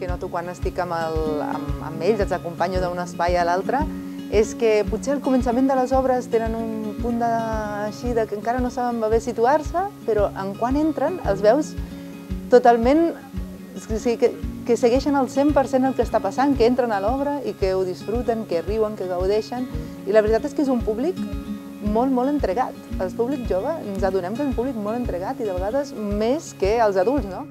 noto quan estic amb ells, els acompanyo d'un espai a l'altre, és que potser al començament de les obres tenen un punt així que encara no saben ben bé situar-se, però en quan entren els veus totalment que segueixen al 100% el que està passant, que entren a l'obra i que ho disfruten, que riuen, que gaudeixen. I la veritat és que és un públic molt, molt entregat. El públic jove ens adonem que és un públic molt entregat i de vegades més que els adults, no?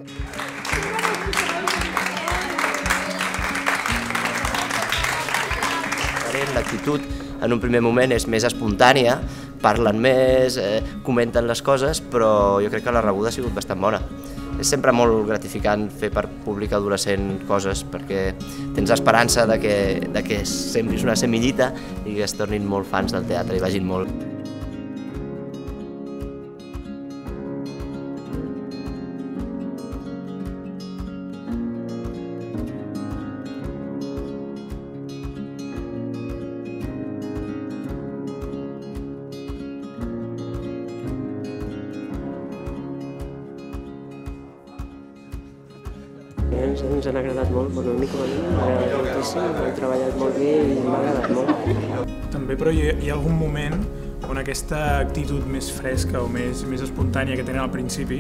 L'actitud en un primer moment és més espontània, parlen més, comenten les coses, però jo crec que la rebuda ha sigut bastant bona. És sempre molt gratificant fer per públic adolescent coses perquè tens esperança de que semblis una semillita i que es tornin molt fans del teatre i vagin molt. Ens han agradat molt, bueno, a mi com a mi m'ha agradat moltíssim, hem treballat molt bé i m'ha agradat molt. També, però hi ha algun moment on aquesta actitud més fresca o més espontània que tenen al principi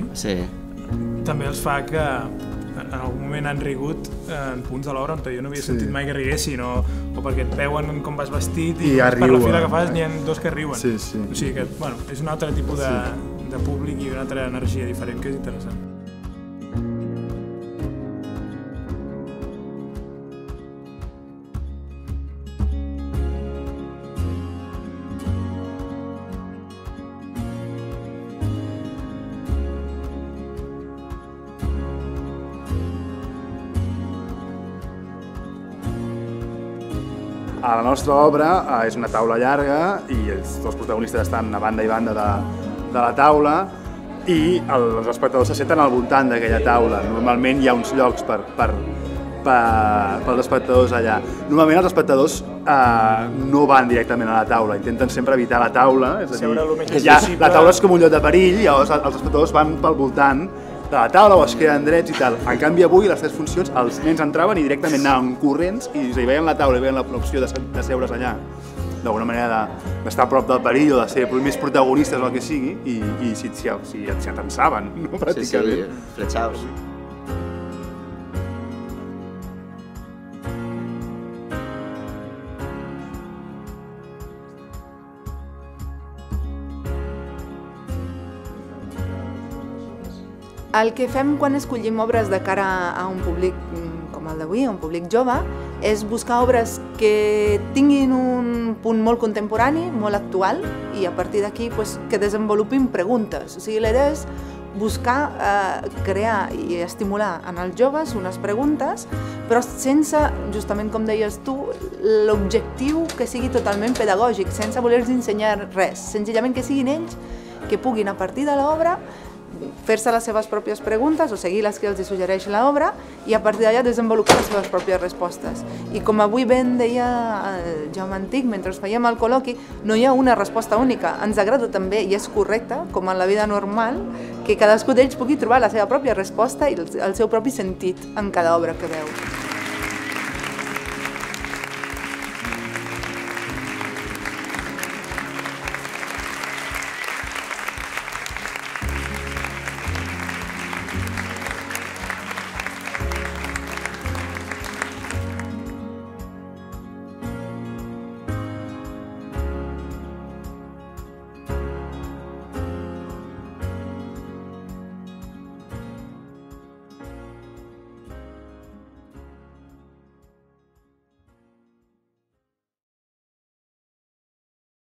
també els fa que en algun moment han rigut en punts de l'obra on jo no havia sentit mai que riguessin o perquè et veuen com vas vestit i per la fila que fas n'hi ha dos que riuen. O sigui que és un altre tipus de públic i una altra energia diferent que és interessant. A la nostra obra és una taula llarga i els dos protagonistes estan a banda i banda de la taula i els espectadors se senten al voltant d'aquella taula. Normalment hi ha uns llocs pels espectadors allà. Normalment els espectadors no van directament a la taula, intenten sempre evitar la taula, és a dir, la taula és com un lloc de perill i llavors els espectadors van pel voltant de la taula o es queden drets i tal. En canvi avui, les tres funcions, els nens entraven i directament anaven corrents i veien la taula i veien l'opció de seure's allà. D'alguna manera d'estar a prop del perill o de ser més protagonistes o el que sigui i si atensaven, pràcticament. Sí, fletxaus. El que fem quan escollim obres de cara a un públic com el d'avui, un públic jove, és buscar obres que tinguin un punt molt contemporani, molt actual, i a partir d'aquí que desenvolupin preguntes. O sigui, la idea és buscar crear i estimular en els joves unes preguntes, però sense, justament com deies tu, l'objectiu que sigui totalment pedagògic, sense voler-los ensenyar res, senzillament que siguin ells que puguin, a partir de l'obra, fer-se les seves pròpies preguntes o seguir les que els suggereix l'obra i a partir d'allà desenvolupar les seves pròpies respostes. I com avui ben deia Jaume Antic, mentre fèiem el col·loqui, no hi ha una resposta única. Ens agrada també, i és correcte, com en la vida normal, que cadascú d'ells pugui trobar la seva pròpia resposta i el seu propi sentit en cada obra que veu.